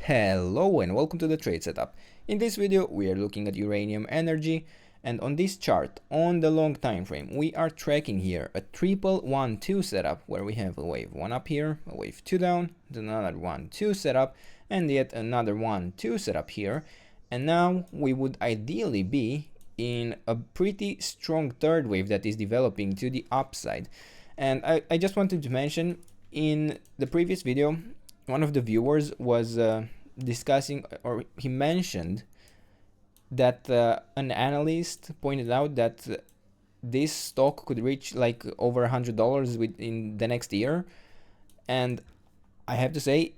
Hello and welcome to the trade setup. In this video we are looking at uranium energy, and on this chart on the long time frame we are tracking here a triple 1-2 setup where we have a wave 1 up here, a wave 2 down, then another 1-2 setup, and yet another 1-2 setup here. And now we would ideally be in a pretty strong third wave that is developing to the upside. And I just wanted to mention, in the previous video one of the viewers was discussing, or he mentioned that an analyst pointed out that this stock could reach like over $100 within the next year. And I have to say,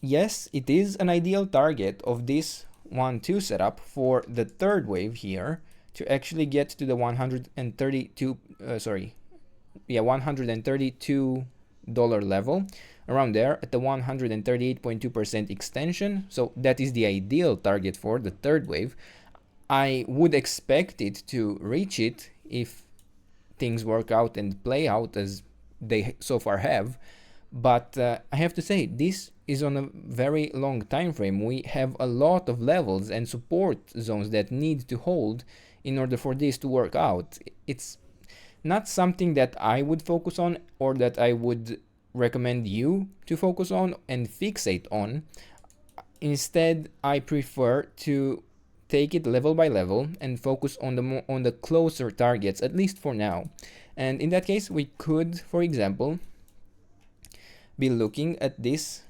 yes, it is an ideal target of this 1-2 setup for the third wave here to actually get to the $132 level, around there at the 138.2% extension. So that is the ideal target for the third wave. I would expect it to reach it if things work out and play out as they so far have. But I have to say, this is on a very long time frame. We have a lot of levels and support zones that need to hold in order for this to work out. It's not something that I would focus on, or that I would recommend you to focus on and fixate on. Instead, I prefer to take it level by level and focus on the closer targets, at least for now. And in that case, we could, for example, be looking at this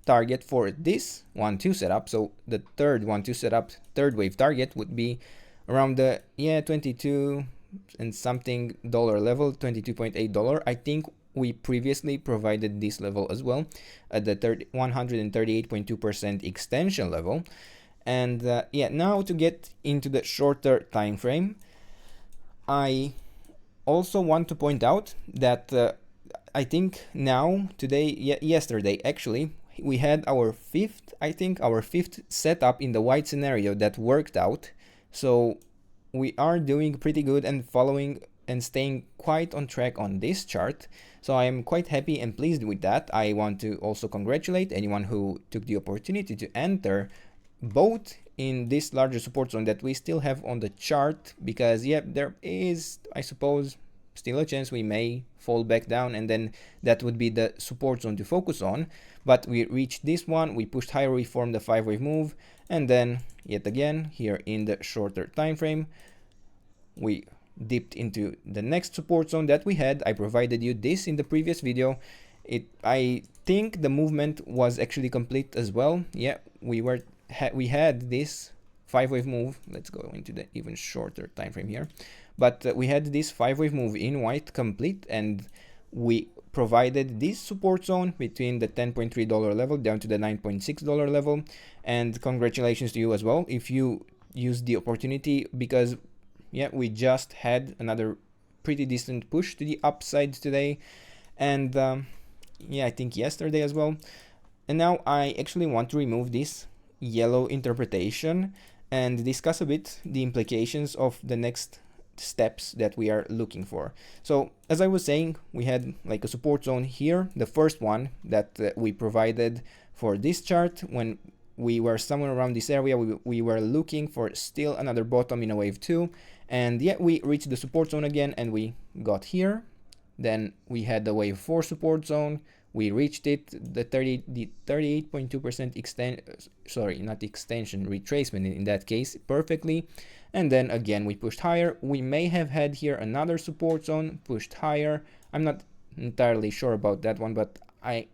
target for this 1-2 setup. So the third 1-2 setup, third wave target would be around the 22 and something dollar level, $22.8. I think we previously provided this level as well at the 138.2% extension level. And now to get into the shorter time frame, I also want to point out that I think now, yesterday actually, we had our fifth setup in the white scenario that worked out. So we are doing pretty good and following and staying quite on track on this chart. So I am quite happy and pleased with that. I want to also congratulate anyone who took the opportunity to enter both in this larger support zone that we still have on the chart, because there is, I suppose, still a chance we may fall back down, and then that would be the support zone to focus on. But we reached this one, we pushed higher, we formed a 5-wave move, and then yet again here in the shorter time frame we dipped into the next support zone that we had. I provided you this in the previous video. I think the movement was actually complete as well. We had this 5-wave move. Let's go into the even shorter time frame here. But we had this 5-wave move in white complete, and we provided this support zone between the $10.3 level down to the $9.6 level. And congratulations to you as well if you used the opportunity, because we just had another pretty decent push to the upside today, and I think yesterday as well. And now I actually want to remove this yellow interpretation and discuss a bit the implications of the next steps that we are looking for. So as I was saying, we had like a support zone here, the first one that we provided for this chart. When we were somewhere around this area, we were looking for still another bottom in a wave 2, and we reached the support zone again and we got here. Then we had the wave 4 support zone, we reached it, the 38.2% retracement in that case perfectly. And then again we pushed higher. We may have had here another support zone, pushed higher. I'm not entirely sure about that one, but I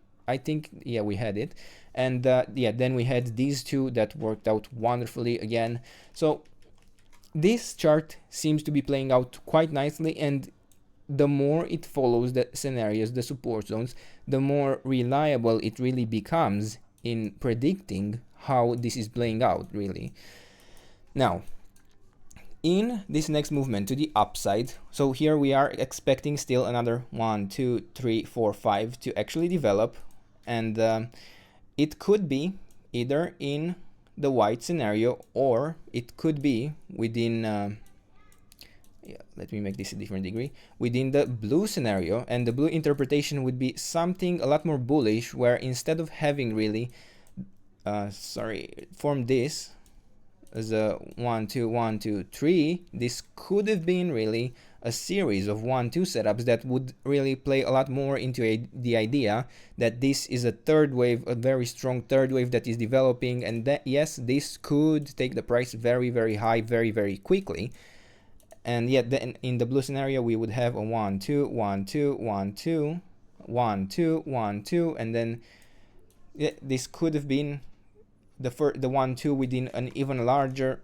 think we had it. And then we had these two that worked out wonderfully again. So this chart seems to be playing out quite nicely, and the more it follows the scenarios, the support zones, the more reliable it really becomes in predicting how this is playing out really. Now, in this next movement to the upside, so here we are expecting still another 1, 2, 3, 4, 5 to actually develop, and it could be either in the white scenario, or it could be within let me make this a different degree, within the blue scenario. And the blue interpretation would be something a lot more bullish, where instead of having really form this as a 1 2 1 2 3, this could have been really a series of 1 2 setups that would really play a lot more into the idea that this is a third wave, a very strong third wave that is developing, and that yes, this could take the price very, very high very quickly. And yet then in the blue scenario we would have a 1 2 1 2 1 2 1 2 1 2, and then this could have been the 1 2 within an even larger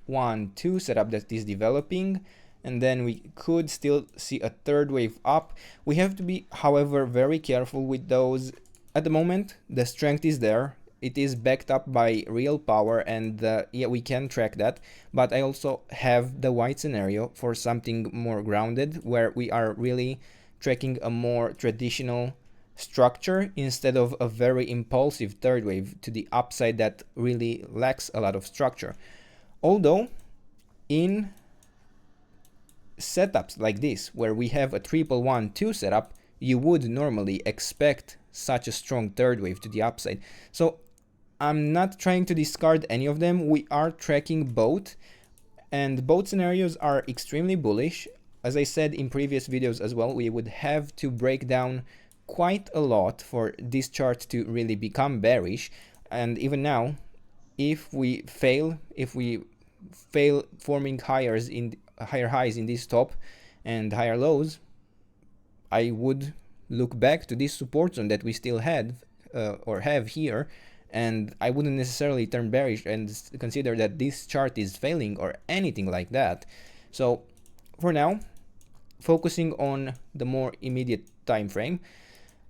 1 2 setup that is developing, and then we could still see a third wave up. We have to be, however, very careful with those. At the moment the strength is there, it is backed up by real power, and yeah, we can track that. But I also have the white scenario for something more grounded, where we are really tracking a more traditional structure instead of a very impulsive third wave to the upside that really lacks a lot of structure. Although in setups like this, where we have a triple 1 2 setup, you would normally expect such a strong third wave to the upside. So I'm not trying to discard any of them. We are tracking both, and both scenarios are extremely bullish. As I said in previous videos as well, we would have to break down quite a lot for this chart to really become bearish. And even now, if we fail forming higher highs in this top and higher lows, I would look back to this support zone that we still had or have here, and I wouldn't necessarily turn bearish and consider that this chart is failing or anything like that. So for now, focusing on the more immediate time frame,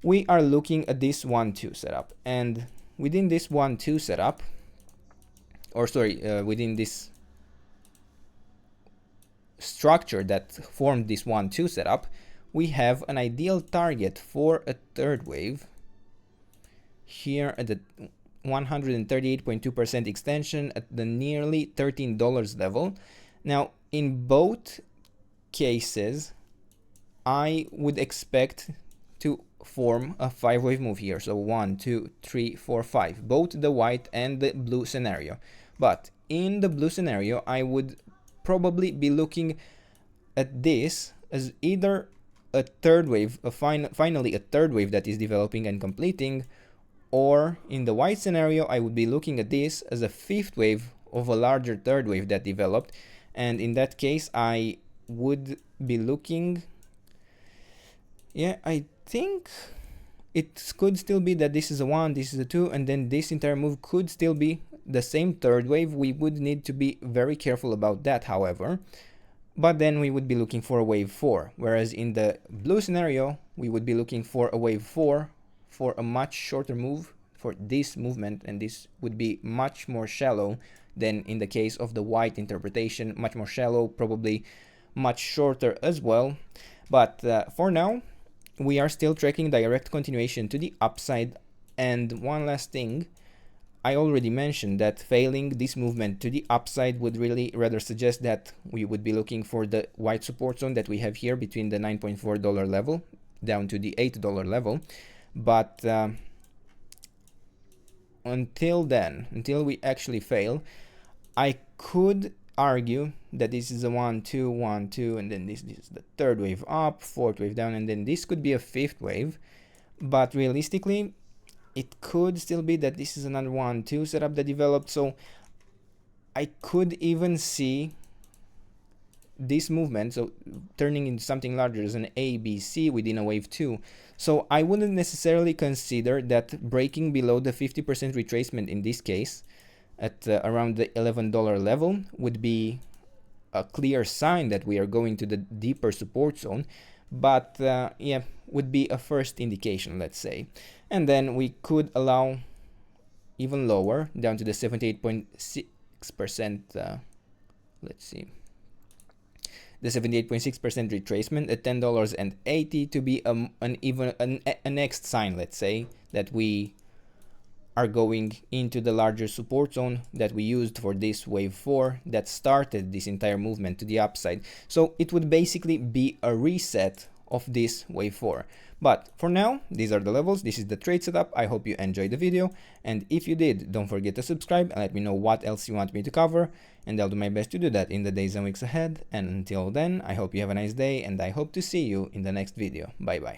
we are looking at this 1 2 setup, and within this 1 2 setup, or sorry, within this structure that formed this 1 2 setup, we have an ideal target for a third wave here at the 138.2% extension at the nearly $13 level. Now in both cases I would expect to form a 5-wave move here, so 1 2 3 4 5, both the white and the blue scenario. But in the blue scenario, I would probably be looking at this as either a third wave, finally a third wave that is developing and completing, or in the white scenario I would be looking at this as a 5th wave of a larger third wave that developed. And in that case I would be looking, yeah, I think it could still be that this is a 1, this is a 2, and then this entire move could still be the same third wave. We would need to be very careful about that, however, but then we would be looking for a wave 4, whereas in the blue scenario we would be looking for a wave 4 for a much shorter move for this movement, and this would be much more shallow than in the case of the white interpretation, much more shallow, probably much shorter as well. But for now we are still tracking direct continuation to the upside. And one last thing, I already mentioned that failing this movement to the upside would really rather suggest that we would be looking for the white support zone that we have here between the $9.4 level down to the $8 level. But until then, until we actually fail, I could argue that this is a 1 2 1 2, and then this is the third wave up, 4th wave down, and then this could be a 5th wave. But realistically it could still be that this is another 1 2 setup that developed. So I could even see this movement so turning into something larger as an ABC within a wave 2. So I wouldn't necessarily consider that breaking below the 50% retracement in this case at around the $11 level would be a clear sign that we are going to the deeper support zone. But yeah, would be a first indication, let's say. And then we could allow even lower, down to the 78.6%, let's see, the 78.6% retracement at $10.80 to be a next sign, let's say, that we are going into the larger support zone that we used for this wave 4 that started this entire movement to the upside. So it would basically be a reset of this wave 4. But for now, these are the levels, this is the trade setup. I hope you enjoyed the video, and if you did, don't forget to subscribe and let me know what else you want me to cover, and I'll do my best to do that in the days and weeks ahead. And until then, I hope you have a nice day, and I hope to see you in the next video. Bye bye.